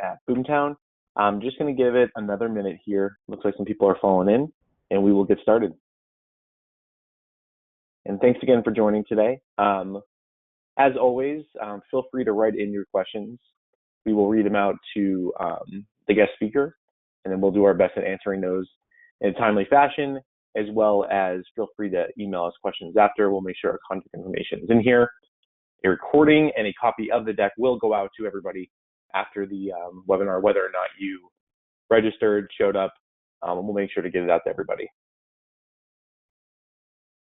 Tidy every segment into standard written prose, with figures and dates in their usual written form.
at Boomtown. I'm just going to give it another minute here. Looks like some people are falling in, and we will get started. And thanks again for joining today. As always, feel free to write in your questions. We will read them out to the guest speaker, and then we'll do our best at answering those in a timely fashion, as well as feel free to email us questions after. We'll make sure our contact information is in here. A recording and a copy of the deck will go out to everybody after the webinar, whether or not you registered, showed up, and we'll make sure to get it out to everybody.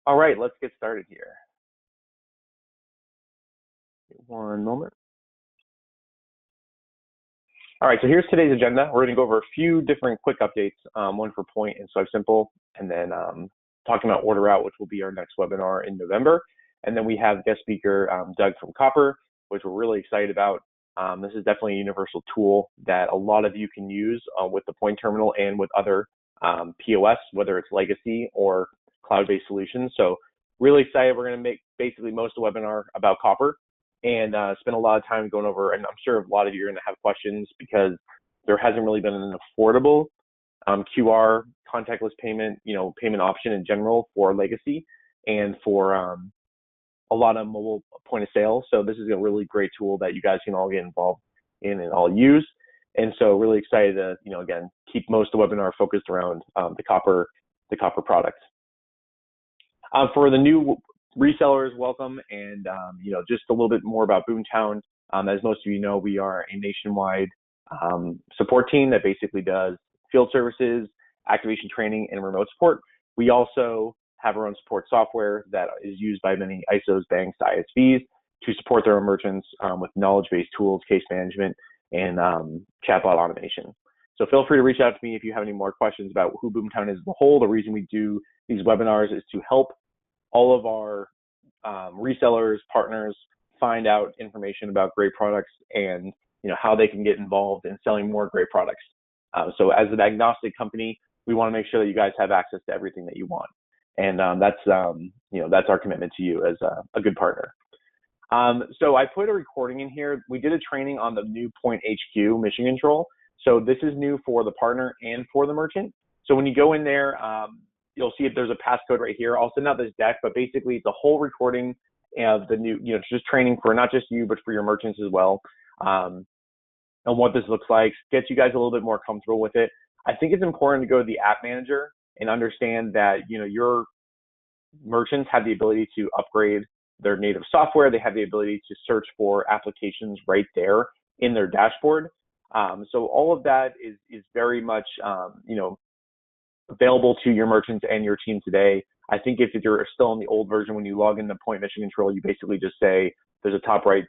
All right, let's get started here. One moment. All right, so here's today's agenda. We're going to go over a few different quick updates, one for Point and Swipe Simple, and then talking about Order Out, which will be our next webinar in November. And then we have guest speaker Doug from Copper, which we're really excited about. This is definitely a universal tool that a lot of you can use with the Point terminal and with other POS, whether it's legacy or cloud-based solutions. So really excited. We're going to make basically most of the webinar about Copper and spend a lot of time going over, and I'm sure a lot of you are going to have questions because there hasn't really been an affordable QR contactless payment, payment option in general for legacy and for a lot of mobile point of sale. So this is a really great tool that you guys can all get involved in and all use. And so really excited to, again, keep most of the webinar focused around the Copper product. For the new resellers, welcome, and just a little bit more about Boomtown. As most of you know, we are a nationwide support team that basically does field services, activation training, and remote support. We also have our own support software that is used by many ISOs, banks, ISVs to support their own merchants with knowledge-based tools, case management, and chatbot automation. So feel free to reach out to me if you have any more questions about who Boomtown is as a whole. The reason we do these webinars is to help all of our resellers, partners find out information about great products and how they can get involved in selling more great products. So as an agnostic company, we want to make sure that you guys have access to everything that you want. And that's our commitment to you as a good partner. So I put a recording in here. We did a training on the new Point HQ mission control. So this is new for the partner and for the merchant. So when you go in there, you'll see if there's a passcode right here. I'll send out this deck, but basically it's a whole recording of the new, just training for not just you, but for your merchants as well. And what this looks like, gets you guys a little bit more comfortable with it. I think it's important to go to the app manager and understand that, your merchants have the ability to upgrade their native software. They have the ability to search for applications right there in their dashboard. So all of that is very much, available to your merchants and your team today. I think if you're still in the old version, when you log into Point Mission Control, you basically just say, there's a top right,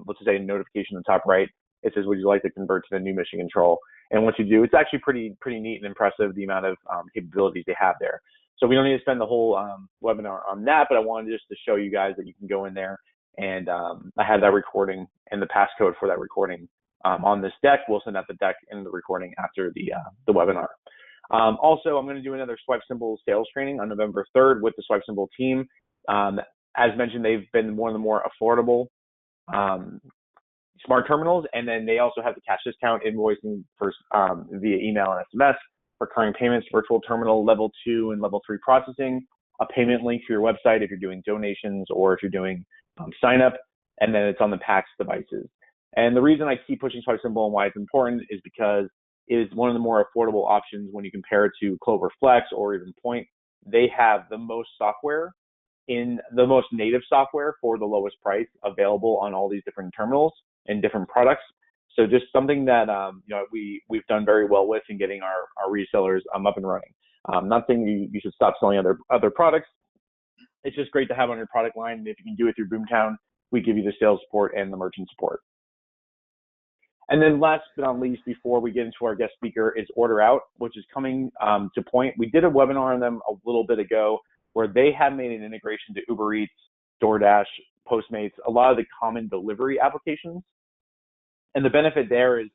let's just say a notification on the top right. It says, would you like to convert to the new Mission Control? And once you do, it's actually pretty neat and impressive, the amount of capabilities they have there. So we don't need to spend the whole webinar on that, but I wanted just to show you guys that you can go in there, and I have that recording and the passcode for that recording on this deck. We'll send out the deck and the recording after the webinar. Also, I'm going to do another Swipe Simple sales training on November 3rd with the Swipe Simple team. As mentioned, they've been one of the more affordable smart terminals, and then they also have the cash discount invoicing for, via email and SMS, recurring payments, virtual terminal, level 2 and level 3 processing, a payment link to your website if you're doing donations or if you're doing sign up, and then it's on the PAX devices. And the reason I keep pushing Swipe Simple and why it's important is because it is one of the more affordable options when you compare it to Clover Flex or even Point. They have the most software, the most native software for the lowest price available on all these different terminals and different products. So just something that we've done very well with in getting our resellers up and running. Not saying you should stop selling other products. It's just great to have on your product line. And if you can do it through Boomtown, we give you the sales support and the merchant support. And then last but not least, before we get into our guest speaker, is Order Out, which is coming to Point. We did a webinar on them a little bit ago where they have made an integration to Uber Eats, DoorDash, Postmates, a lot of the common delivery applications. And the benefit there is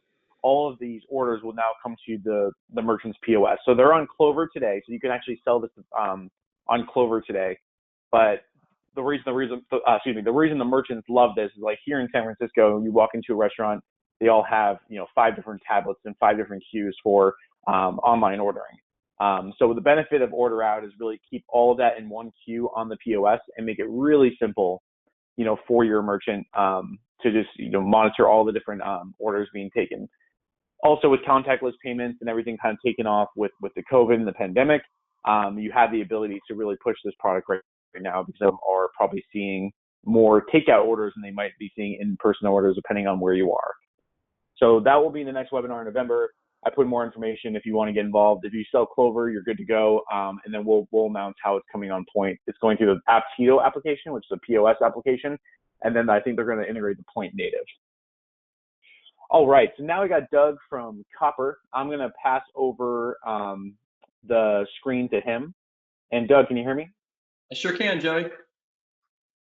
all of these orders will now come to the merchant's POS. So they're on Clover today, so you can actually sell this on Clover today. But the reason the merchants love this is, like, here in San Francisco, you walk into a restaurant, they all have 5 different tablets and 5 different queues for online ordering. So the benefit of order out is really keep all of that in one queue on the POS and make it really simple, for your merchant to just monitor all the different orders being taken. Also, with contactless payments and everything kind of taken off with the COVID and the pandemic, you have the ability to really push this product right now, because some are probably seeing more takeout orders than they might be seeing in-person orders, depending on where you are. So that will be in the next webinar in November. I put more information if you want to get involved. If you sell Clover, you're good to go, and then we'll announce how it's coming on point. It's going through the Aptito application, which is a POS application, and then I think they're going to integrate the Point native. All right, so now we got Doug from Copper. I'm going to pass over the screen to him. And Doug, can you hear me? I sure can, Joey.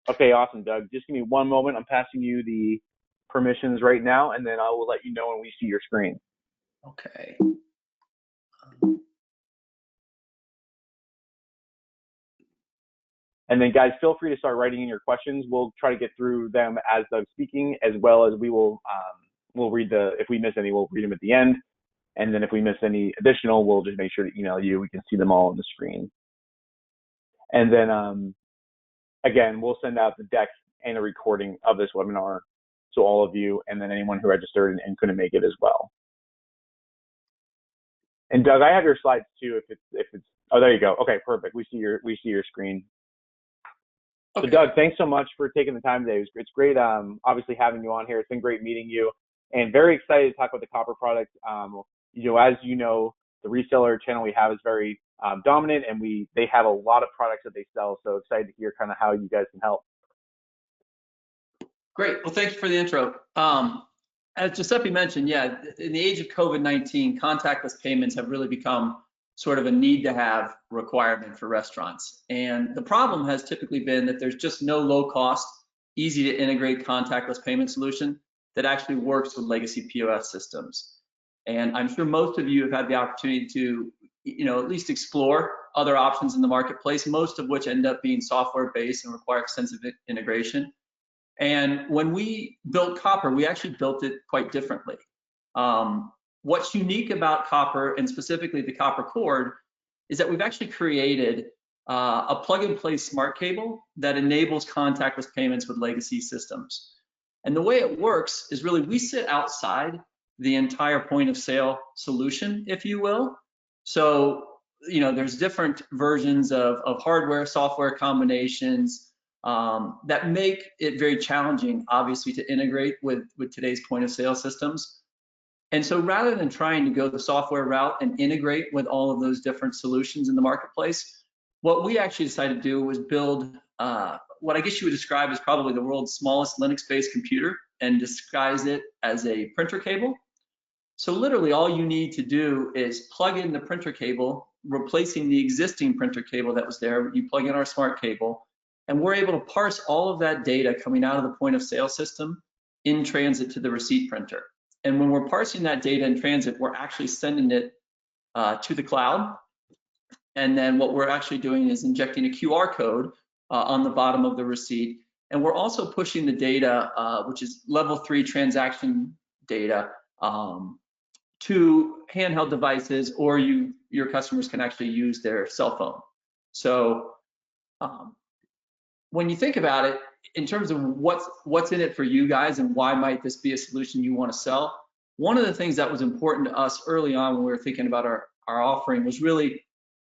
Okay, awesome, Doug. Just give me one moment. I'm passing you the permissions right now, and then I will let you know when we see your screen. Okay. And then, guys, feel free to start writing in your questions. We'll try to get through them as Doug's speaking, as well as we will we'll read if we miss any, we'll read them at the end. And then if we miss any additional, we'll just make sure to email you. We can see them all on the screen. And then, again, we'll send out the deck and a recording of this webinar to all of you, and then anyone who registered and couldn't make it as well. And Doug, I have your slides too. If it's oh, there you go. Okay, perfect. We see your screen. Okay. So Doug, thanks so much for taking the time today. It's great, obviously having you on here. It's been great meeting you, and very excited to talk about the Copper product. As you know, the reseller channel we have is very dominant, and they have a lot of products that they sell. So excited to hear kind of how you guys can help. Great. Well, thank you for the intro. As Giuseppe mentioned, yeah, in the age of COVID-19, contactless payments have really become sort of a need-to-have requirement for restaurants. And the problem has typically been that there's just no low-cost, easy-to-integrate contactless payment solution that actually works with legacy POS systems. And I'm sure most of you have had the opportunity to, at least explore other options in the marketplace, most of which end up being software-based and require extensive integration. And when we built Copper, we actually built it quite differently. What's unique about Copper, and specifically the Copper cord, is that we've actually created a plug-and-play smart cable that enables contactless payments with legacy systems. And the way it works is really we sit outside the entire point of sale solution, if you will. So, there's different versions of hardware, software combinations that make it very challenging, obviously, to integrate with today's point of sale systems. And so rather than trying to go the software route and integrate with all of those different solutions in the marketplace, what we actually decided to do was build what I guess you would describe as probably the world's smallest Linux-based computer and disguise it as a printer cable. So literally all you need to do is plug in the printer cable, replacing the existing printer cable that was there. You plug in our smart cable, and we're able to parse all of that data coming out of the point of sale system in transit to the receipt printer. And when we're parsing that data in transit, we're actually sending it to the cloud. And then what we're actually doing is injecting a QR code on the bottom of the receipt. And we're also pushing the data, which is level 3 transaction data, to handheld devices, or your customers can actually use their cell phone. So when you think about it, in terms of what's in it for you guys and why might this be a solution you want to sell, one of the things that was important to us early on when we were thinking about our offering was really,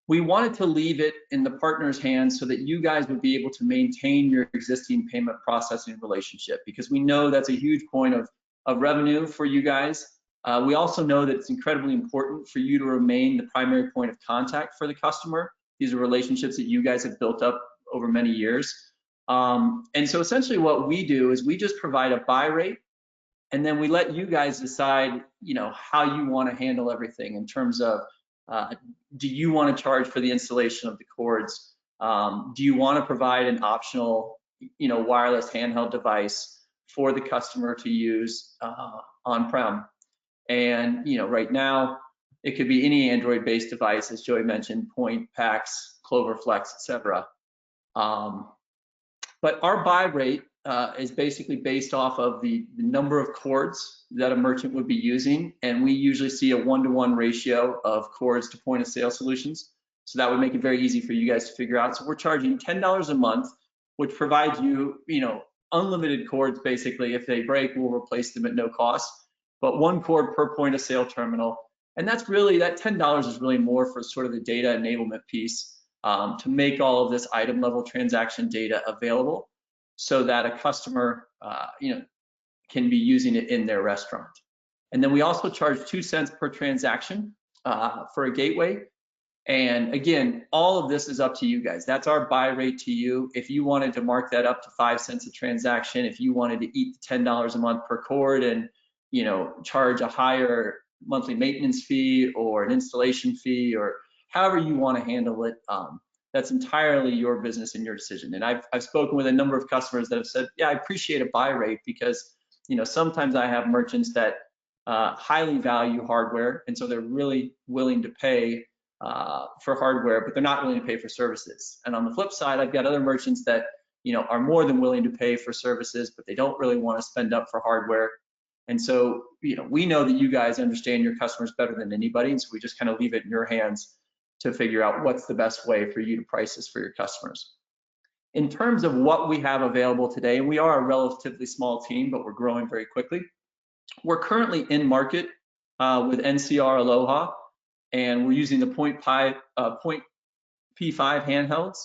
we wanted to leave it in the partner's hands so that you guys would be able to maintain your existing payment processing relationship, because we know that's a huge point of revenue for you guys. We also know that it's incredibly important for you to remain the primary point of contact for the customer. These are relationships that you guys have built up over many years. And so essentially what we do is we just provide a buy rate, and then we let you guys decide, how you want to handle everything in terms of, do you want to charge for the installation of the cords? Do you want to provide an optional, wireless handheld device for the customer to use on-prem? And, right now, it could be any Android-based device, as Joey mentioned, Point, Pax, Clover Flex, etc. But our buy rate is basically based off of the number of cords that a merchant would be using. And we usually see a 1-to-1 ratio of cords to point of sale solutions. So that would make it very easy for you guys to figure out. So we're charging $10 a month, which provides you, unlimited cords basically. If they break, we'll replace them at no cost, but 1 cord per point of sale terminal. And that's really, that $10 is really more for sort of the data enablement piece, to make all of this item level transaction data available so that a customer, can be using it in their restaurant. And then we also charge 2 cents per transaction for a gateway. And again, all of this is up to you guys. That's our buy rate to you. If you wanted to mark that up to 5 cents a transaction, if you wanted to eat the $10 a month per cord and, charge a higher monthly maintenance fee or an installation fee, or however you want to handle it, that's entirely your business and your decision. And I've spoken with a number of customers that have said, yeah, I appreciate a buy rate because, sometimes I have merchants that highly value hardware, and so they're really willing to pay for hardware, but they're not willing to pay for services. And on the flip side, I've got other merchants that, are more than willing to pay for services, but they don't really want to spend up for hardware. And so, we know that you guys understand your customers better than anybody. And so we just kind of leave it in your hands to figure out what's the best way for you to price this for your customers. In terms of what we have available today, we are a relatively small team, but we're growing very quickly. We're currently in market with NCR Aloha, and we're using the Point P5 handhelds.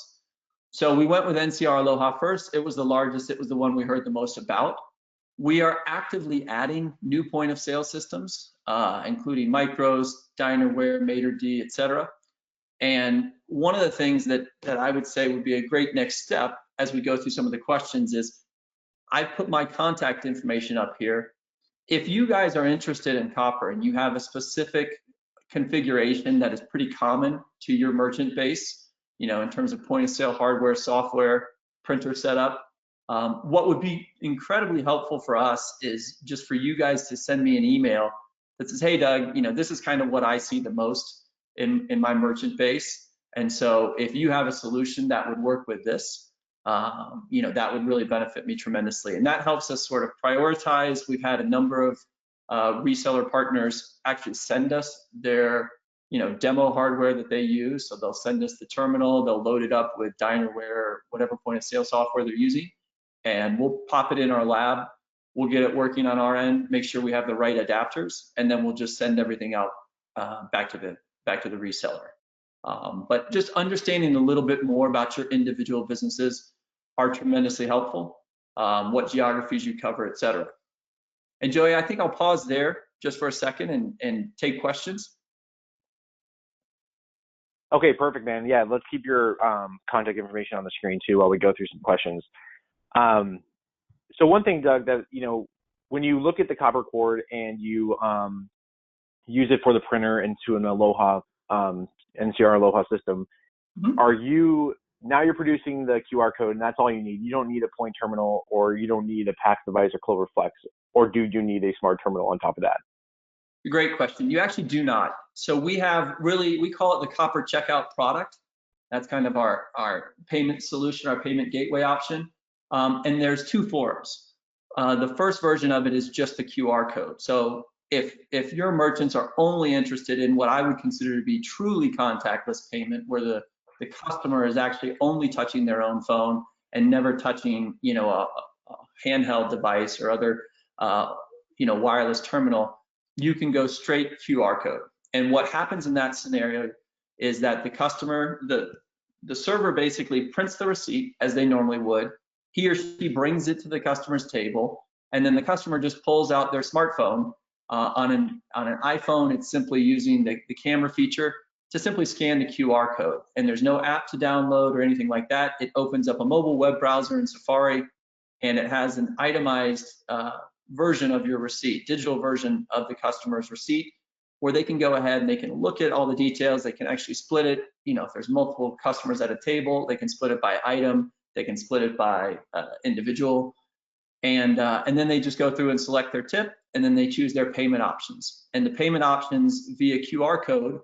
So we went with NCR Aloha first. It was the largest. It was the one we heard the most about. We are actively adding new point of sale systems, including micros, dinerware, maitre d', etc. And one of the things that I would say would be a great next step as we go through some of the questions is I put my contact information up here. If you guys are interested in copper and you have a specific configuration that is pretty common to your merchant base, in terms of point of sale hardware, software, printer setup, what would be incredibly helpful for us is just for you guys to send me an email that says, hey, Doug, this is kind of what I see the most in my merchant base. And so if you have a solution that would work with this, that would really benefit me tremendously. And that helps us sort of prioritize. We've had a number of reseller partners actually send us their, demo hardware that they use. So they'll send us the terminal, they'll load it up with dinerware or whatever point of sale software they're using, and we'll pop it in our lab. We'll get it working on our end, make sure we have the right adapters, and then we'll just send everything out back to the reseller. But just understanding a little bit more about your individual businesses are tremendously helpful, what geographies you cover, etc. And Joey, I think I'll pause there just for a second and take questions. Okay, perfect, man. Yeah, let's keep your contact information on the screen too while we go through some questions. So one thing, Doug, that, when you look at the copper cord and you use it for the printer into an Aloha, NCR Aloha system, now you're producing the QR code and that's all you need. You don't need a point terminal, or you don't need a PAX device or Clover Flex, or do you need a smart terminal on top of that? Great question. You actually do not. So we have we call it the copper checkout product. That's kind of our payment solution, our payment gateway option. And there's 2 forms. The first version of it is just the QR code. So if your merchants are only interested in what I would consider to be truly contactless payment, where the customer is actually only touching their own phone and never touching, a handheld device or other, wireless terminal, you can go straight QR code. And what happens in that scenario is that the customer, the server basically prints the receipt as they normally would. He or she brings it to the customer's table, and then the customer just pulls out their smartphone. On an iPhone, it's simply using the camera feature to simply scan the QR code. And there's no app to download or anything like that. It opens up a mobile web browser in Safari, and it has an itemized version of your receipt, digital version of the customer's receipt, where they can go ahead and they can look at all the details. They can actually split it. If there's multiple customers at a table, they can split it by item. They can split it by individual. And then they just go through and select their tip, and then they choose their payment options. And the payment options via QR code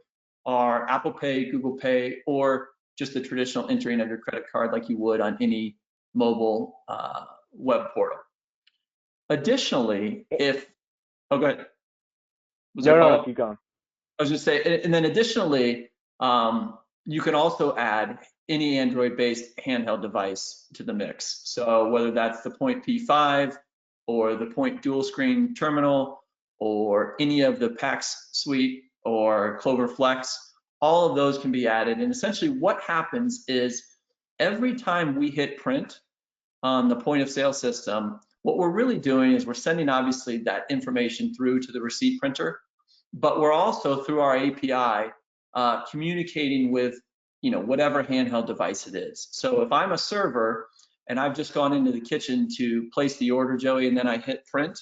are Apple Pay, Google Pay, or just the traditional entering of your credit card like you would on any mobile web portal. Additionally, oh, go ahead. No, keep going. I was just saying, and then additionally, you can also add any Android-based handheld device to the mix. So whether that's the Point P5 or the Point dual screen terminal or any of the PAX suite or Clover Flex, all of those can be added. And essentially what happens is every time we hit print on the point of sale system, what we're really doing is we're sending obviously that information through to the receipt printer, but we're also through our API communicating with whatever handheld device it is. So if I'm a server and I've just gone into the kitchen to place the order, Joey, and then I hit print,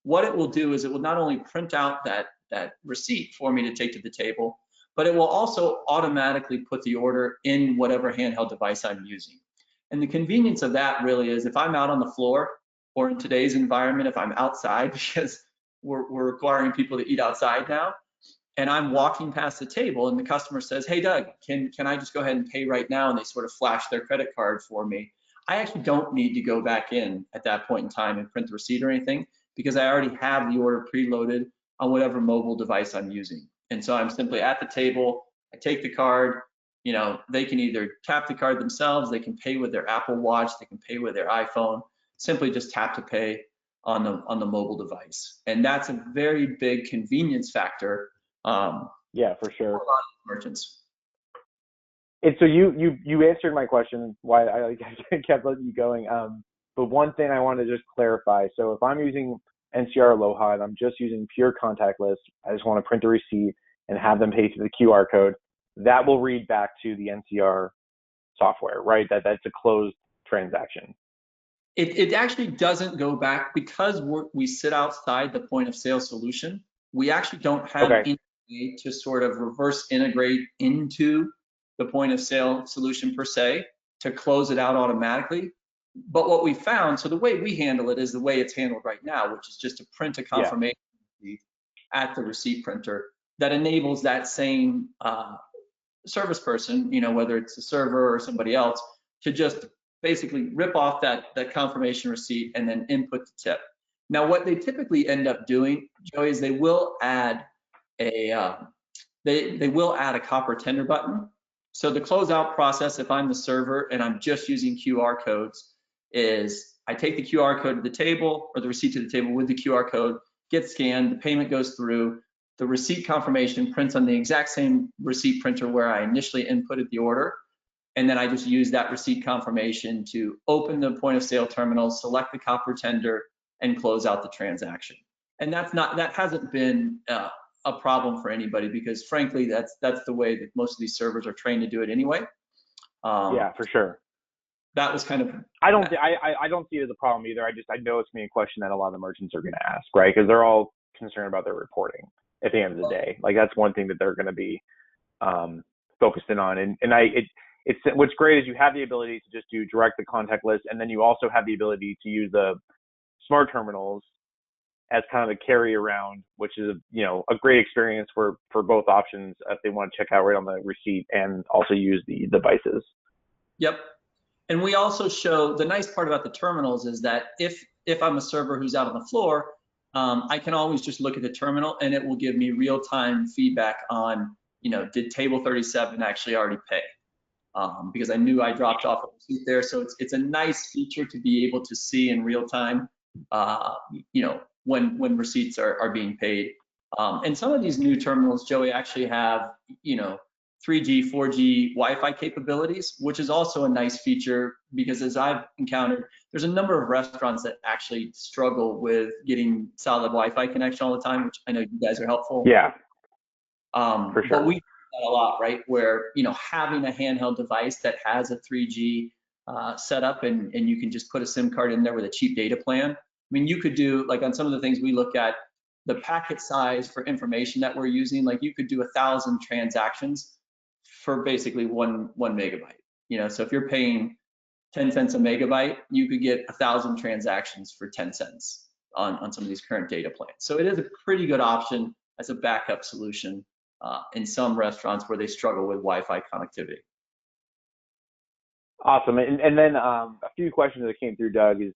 what it will do is it will not only print out that receipt for me to take to the table, but it will also automatically put the order in whatever handheld device I'm using. And the convenience of that really is if I'm out on the floor, or in today's environment, if I'm outside, because we're requiring people to eat outside now, and I'm walking past the table and the customer says, hey, Doug, can I just go ahead and pay right now? And they sort of flash their credit card for me. I actually don't need to go back in at that point in time and print the receipt or anything, because I already have the order preloaded on whatever mobile device I'm using. And so I'm simply at the table, I take the card, they can either tap the card themselves, they can pay with their Apple Watch, they can pay with their iPhone, simply just tap to pay on the mobile device. And that's a very big convenience factor. Yeah, for sure. For a lot of merchants. And so you answered my question why I kept letting you going. But one thing I want to just clarify. So if I'm using NCR Aloha and I'm just using pure contactless, I just want to print a receipt and have them pay through the QR code, that will read back to the NCR software, right? That's a closed transaction. It actually doesn't go back because we sit outside the point of sale solution. We actually don't have any way to sort of reverse integrate into the point of sale solution per se to close it out automatically. But what we found, so the way we handle it is the way it's handled right now, which is just to print a confirmation receipt at the receipt printer that enables that same service person, whether it's a server or somebody else, to just basically rip off that confirmation receipt and then input the tip. Now, what they typically end up doing, Joey, is they will add a copper tender button. So the closeout process, if I'm the server and I'm just using QR codes, is I take the QR code to the table or the receipt to the table with the QR code, gets scanned, the payment goes through, the receipt confirmation prints on the exact same receipt printer where I initially inputted the order. And then I just use that receipt confirmation to open the point of sale terminal, select the copper tender, and close out the transaction. And that hasn't been a problem for anybody, because frankly, that's the way that most of these servers are trained to do it anyway. Yeah, for sure. That was kind of. I don't see it as a problem either. I know it's being a question that a lot of the merchants are going to ask, right? Because they're all concerned about their reporting at the end of the day. Like that's one thing that they're going to be focused in on. It's what's great is you have the ability to just do direct the contactless, and then you also have the ability to use the smart terminals as kind of a carry around, which is a great experience for both options if they want to check out right on the receipt and also use the devices. Yep. And we also show, the nice part about the terminals is that if I'm a server who's out on the floor, I can always just look at the terminal and it will give me real-time feedback on, did table 37 actually already pay? Because I knew I dropped off a receipt there. So it's a nice feature to be able to see in real time, when receipts are being paid. And some of these new terminals, Joey, actually have, 3G, 4G Wi-Fi capabilities, which is also a nice feature, because as I've encountered, there's a number of restaurants that actually struggle with getting solid Wi-Fi connection all the time, which I know you guys are helpful. Yeah, for sure. But we do that a lot, right? Where, having a handheld device that has a 3G setup and you can just put a SIM card in there with a cheap data plan. I mean, you could do, like on some of the things we look at, the packet size for information that we're using, like you could do 1,000 transactions for basically one megabyte. So if you're paying 10 cents a megabyte, you could get 1,000 transactions for 10 cents on some of these current data plans. So it is a pretty good option as a backup solution in some restaurants where they struggle with Wi-Fi connectivity. Awesome. And then a few questions that came through, Doug, is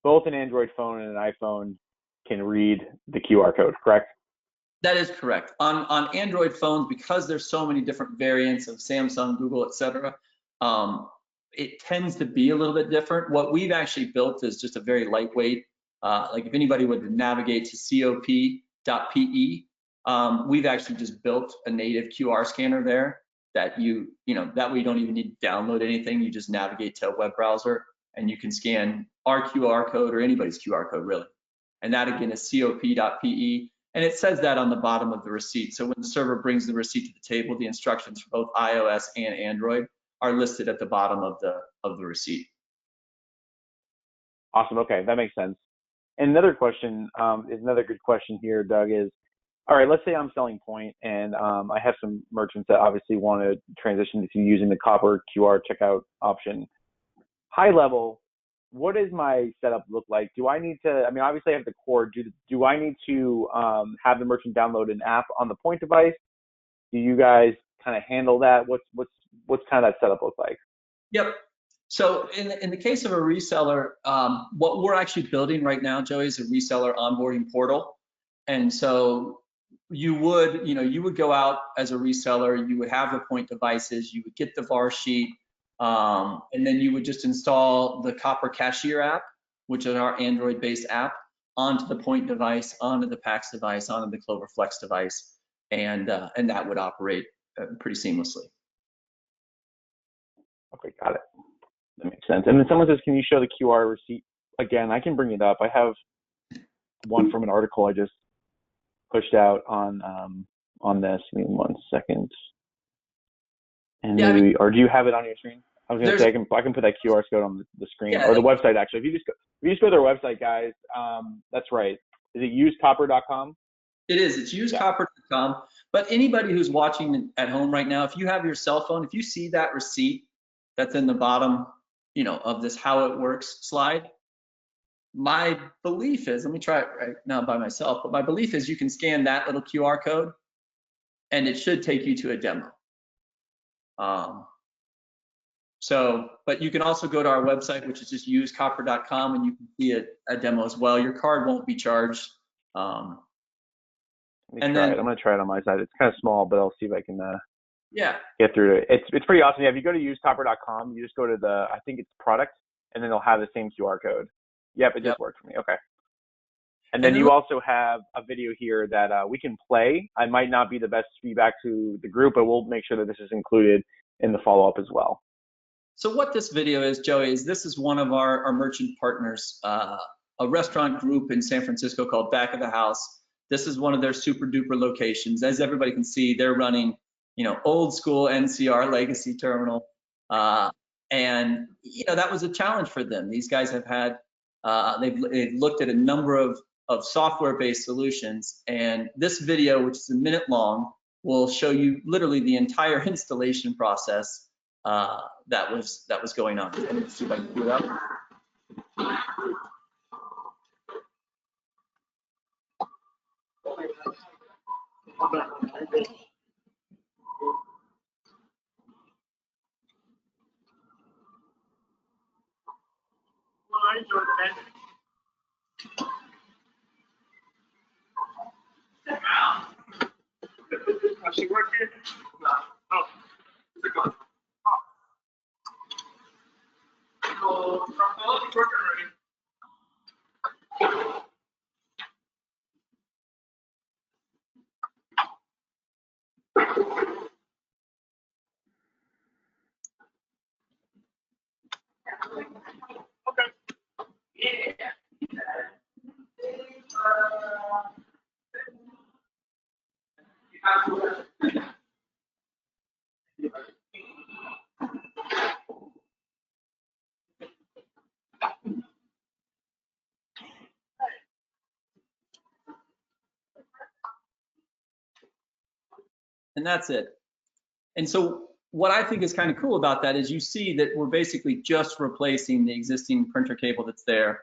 both an Android phone and an iPhone can read the QR code, correct? That is correct. On Android phones, because there's so many different variants of Samsung, Google, et cetera, it tends to be a little bit different. What we've actually built is just a very lightweight, like if anybody would navigate to cop.pe, we've actually just built a native QR scanner there that that way you don't even need to download anything. You just navigate to a web browser and you can scan our QR code or anybody's QR code really. And that again is cop.pe. And it says that on the bottom of the receipt. So when the server brings the receipt to the table, the instructions for both iOS and Android are listed at the bottom of the receipt. Awesome. Okay, that makes sense. And another question is another good question here, Doug, is, all right, let's say I'm selling point and I have some merchants that obviously want to transition to using the copper QR checkout option. High level, what does my setup look like? Do I need to, I mean, obviously I have the core, do I need to have the merchant download an app on the point device? Do you guys kind of handle that? What's kind of that setup look like? Yep. So in the case of a reseller, what we're actually building right now, Joey, is a reseller onboarding portal. And so you would go out as a reseller, you would have the point devices, you would get the VAR sheet, and then you would just install the Copper Cashier app, which is our Android-based app, onto the point device, onto the PAX device, onto the Clover Flex device, and that would operate pretty seamlessly. Okay, got it. That makes sense. And then someone says, can you show the QR receipt again? I can bring it up. I have one from an article I just pushed out on this. Give me 1 second. And yeah, maybe, or do you have it on your screen? I was going to say I can put that QR code on the screen, or the website actually. If you just go to their website, guys, that's right. Is it usecopper.com? It is. It's usecopper.com. But anybody who's watching at home right now, if you have your cell phone, if you see that receipt that's in the bottom, of this how it works slide, my belief is, let me try it right now by myself, but my belief is you can scan that little QR code and it should take you to a demo. But you can also go to our website, which is just usecopper.com, and you can see a demo as well. Your card won't be charged. I'm going to try it on my side. It's kind of small, but I'll see if I can get through it. It's pretty awesome. Yeah, if you go to usecopper.com, you just go to I think it's product, and then they'll have the same QR code. Yep, it just worked for me. Okay. And then you also have a video here that we can play. I might not be the best feedback to the group, but we'll make sure that this is included in the follow-up as well. So what this video is, Joey, is this is one of our merchant partners, a restaurant group in San Francisco called Back of the House. This is one of their super duper locations. As everybody can see, they're running, old school NCR legacy terminal. And, that was a challenge for them. These guys have had, they've looked at a number of software-based solutions. And this video, which is a minute long, will show you literally the entire installation process that was going on. Let's see if I can do that. She work here? No. Oh, is it gone? Oh. So, working already. Okay. Yeah. And that's it. And so what I think is kind of cool about that is you see that we're basically just replacing the existing printer cable that's there.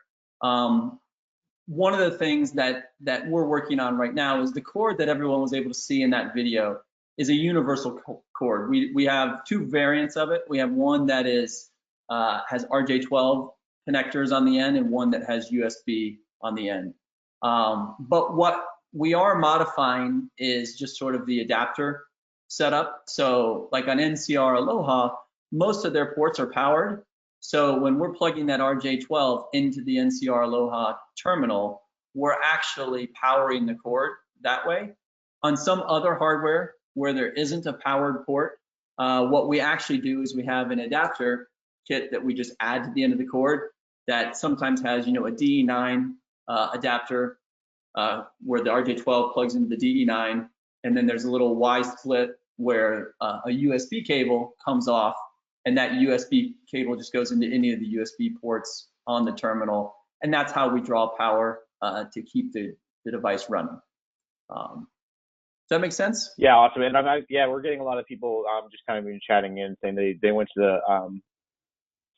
One of the things that we're working on right now is the cord that everyone was able to see in that video is a universal cord. We have two variants of it. We have one that is has RJ12 connectors on the end and one that has USB on the end. But what we are modifying is just sort of the adapter setup. So like on NCR Aloha, most of their ports are powered. So when we're plugging that RJ12 into the NCR Aloha terminal, we're actually powering the cord that way. On some other hardware where there isn't a powered port, what we actually do is we have an adapter kit that we just add to the end of the cord that sometimes has, a DE9 adapter where the RJ12 plugs into the DE9, and then there's a little Y split where a USB cable comes off, and that USB cable just goes into any of the USB ports on the terminal, and that's how we draw power to keep the device running. Does that make sense? Yeah, awesome. And we're getting a lot of people just kind of been chatting in saying they went to the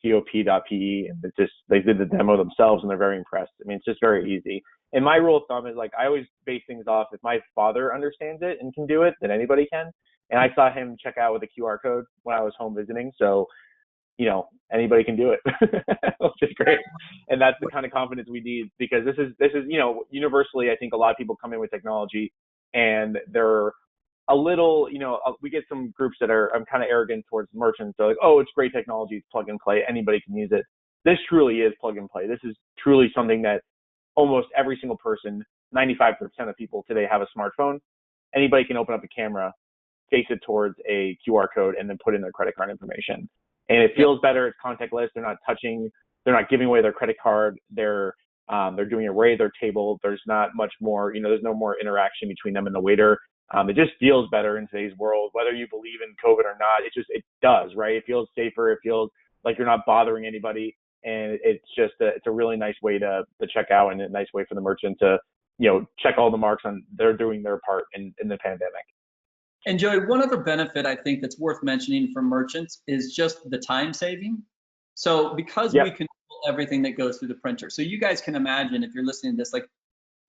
cop.pe and they did the demo themselves and they're very impressed. I mean, it's just very easy. And my rule of thumb is like I always base things off if my father understands it and can do it, then anybody can. And I saw him check out with a QR code when I was home visiting, so anybody can do it, which is great. And that's the kind of confidence we need, because this is universally, I think a lot of people come in with technology and they're a little, we get some groups that I'm kind of arrogant towards merchants. They're like, oh, it's great technology, it's plug and play, anybody can use it. This truly is plug and play. This is truly something that almost every single person, 95% of people today have a smartphone. Anybody can open up a camera, face it towards a QR code, and then put in their credit card information. And it feels better. It's contactless. They're not touching. They're not giving away their credit card. They're doing a raid their table. There's not much more. There's no more interaction between them and the waiter. It just feels better in today's world, whether you believe in COVID or not. It does, right? It feels safer. It feels like you're not bothering anybody, and it's a really nice way to check out, and a nice way for the merchant to check all the marks on they're doing their part in the pandemic. And Joey, one other benefit I think that's worth mentioning for merchants is just the time saving. So because we control everything that goes through the printer, so you guys can imagine if you're listening to this, like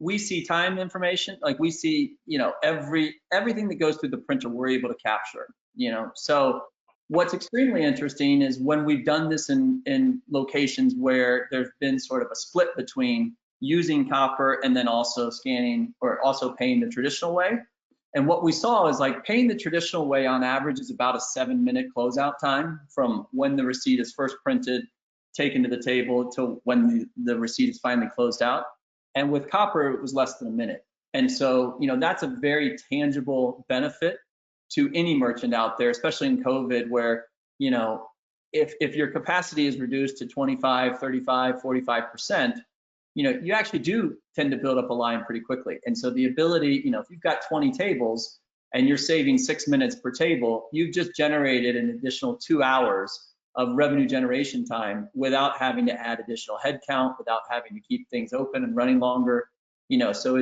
we see time information, like we see, everything that goes through the printer, we're able to capture, So what's extremely interesting is when we've done this in locations where there's been sort of a split between using copper and then also scanning or also paying the traditional way. And what we saw is like paying the traditional way on average is about a 7-minute closeout time from when the receipt is first printed, taken to the table to when the receipt is finally closed out. And with copper, it was less than a minute. And so, that's a very tangible benefit to any merchant out there, especially in COVID, where, if your capacity is reduced to 25, 35, 45%, you actually do tend to build up a line pretty quickly. And so the ability, if you've got 20 tables and you're saving 6 minutes per table, you've just generated an additional 2 hours of revenue generation time without having to add additional headcount, without having to keep things open and running longer. So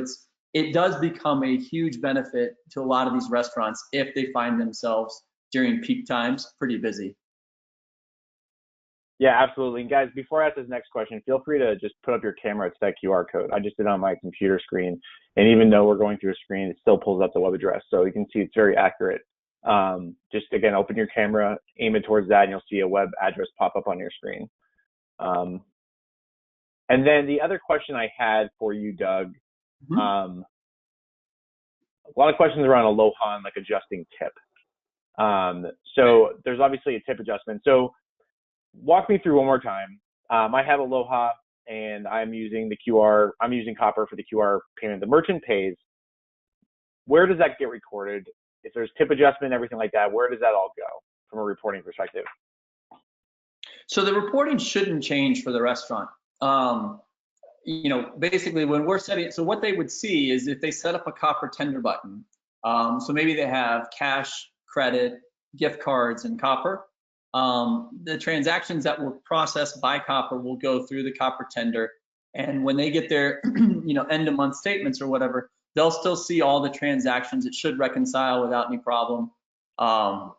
it does become a huge benefit to a lot of these restaurants if they find themselves during peak times pretty busy. Yeah, absolutely. And guys, before I ask this next question, feel free to just put up your camera to that QR code. I just did it on my computer screen. And even though we're going through a screen, it still pulls up the web address. So you can see it's very accurate. Just again, open your camera, aim it towards that, and you'll see a web address pop up on your screen. And then the other question I had for you, Doug, a lot of questions around Aloha and like adjusting tip. So there's obviously a tip adjustment. So walk me through one more time. I have Aloha and I'm using copper for the QR payment. The merchant pays. Where does that get recorded? If there's tip adjustment, everything like that, where does that all go from a reporting perspective? So the reporting shouldn't change for the restaurant. Basically when we're setting it, so what they would see is if they set up a copper tender button, so maybe they have cash, credit, gift cards, and copper. The transactions that were processed by copper will go through the copper tender, and when they get their end of month statements or whatever, they'll still see all the transactions. It should reconcile without any problem. So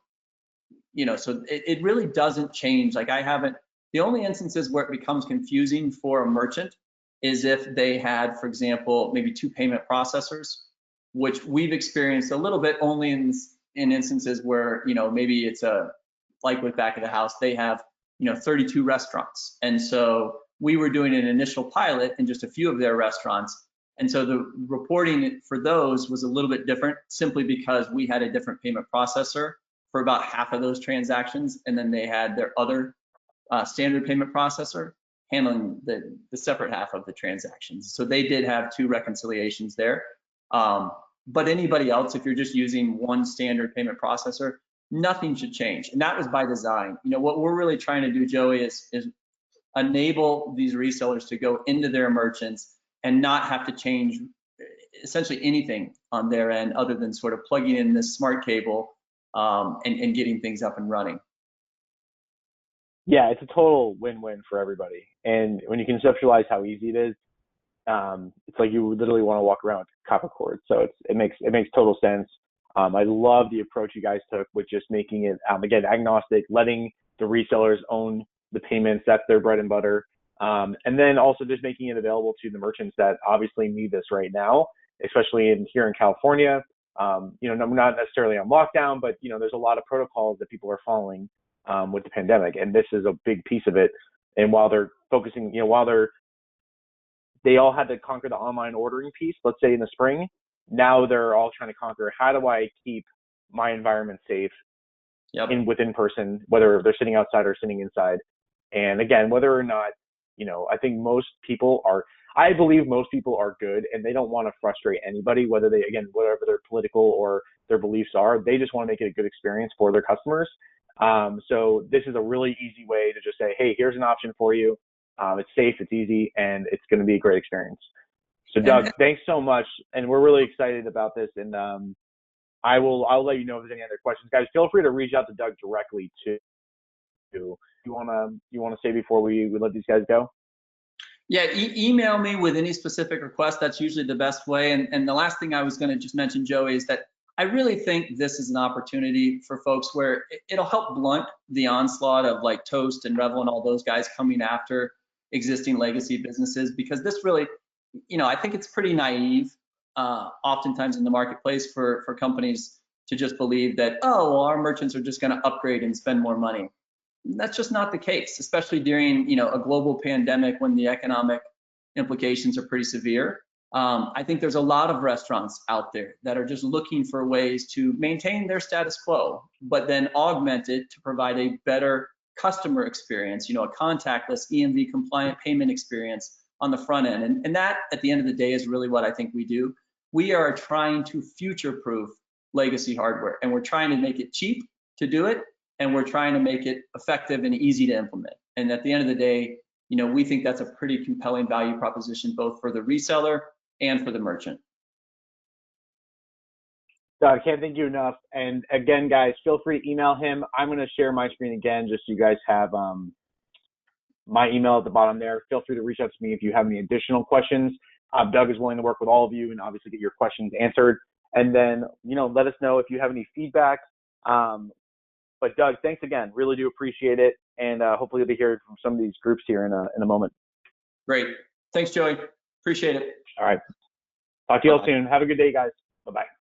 it really doesn't change. Like the only instances where it becomes confusing for a merchant is if they had, for example, maybe 2 payment processors, which we've experienced a little bit only in instances where, maybe it's like with Back of the House, they have, 32 restaurants. And so we were doing an initial pilot in just a few of their restaurants. And so the reporting for those was a little bit different simply because we had a different payment processor for about half of those transactions. And then they had their other standard payment processor handling the separate half of the transactions. So they did have 2 reconciliations there. But anybody else, if you're just using one standard payment processor, nothing should change. And that was by design. You know, what we're really trying to do, Joey, is enable these resellers to go into their merchants and not have to change essentially anything on their end other than sort of plugging in this smart cable and getting things up and running. Yeah, it's a total win-win for everybody. And when you conceptualize how easy it is, it's like you literally want to walk around with copper cord. So it makes total sense. I love the approach you guys took with just making it, again, agnostic, letting the resellers own the payments. That's their bread and butter. And then also just making it available to the merchants that obviously need this right now, especially here in California. You know, not necessarily on lockdown, but, you know, there's a lot of protocols that people are following with the pandemic, and this is a big piece of it. And while they're focusing, you know, they all had to conquer the online ordering piece, let's say in the spring, now they're all trying to conquer, how do I keep my environment safe within person, whether they're sitting outside or sitting inside. And again, whether or not, you know, I believe most people are good, and they don't want to frustrate anybody, whether whatever their political or their beliefs are, they just want to make it a good experience for their customers. So this is a really easy way to just say, hey, here's an option for you. It's safe, it's easy, and it's going to be a great experience. So Doug, thanks so much. And we're really excited about this. And I'll let you know if there's any other questions. Guys, feel free to reach out to Doug directly too. You want to say before we let these guys go? Yeah, email me with any specific request. That's usually the best way. And the last thing I was going to just mention, Joey, is that I really think this is an opportunity for folks where it'll help blunt the onslaught of like Toast and Revel and all those guys coming after existing legacy businesses, because this really, you know, I think it's pretty naive oftentimes in the marketplace for companies to just believe that, oh, well, our merchants are just going to upgrade and spend more money. That's just not the case, especially during, you know, a global pandemic when the economic implications are pretty severe. I think there's a lot of restaurants out there that are just looking for ways to maintain their status quo, but then augment it to provide a better customer experience, you know, a contactless EMV compliant payment experience on the front end. And that at the end of the day is really what I think we do. We are trying to future-proof legacy hardware, and we're trying to make it cheap to do it, and we're trying to make it effective and easy to implement. And at the end of the day, you know, we think that's a pretty compelling value proposition, both for the reseller and for the merchant. I can't thank you enough. And again, guys, feel free to email him. I'm going to share my screen again, just so you guys have my email at the bottom there. Feel free to reach out to me if you have any additional questions. Doug is willing to work with all of you and obviously get your questions answered. And then, you know, let us know if you have any feedback. But Doug, thanks again. Really do appreciate it. And hopefully you'll be hearing from some of these groups here in a moment. Great. Thanks, Joey. Appreciate it. All right. Talk to you all soon. Have a good day, guys. Bye-bye.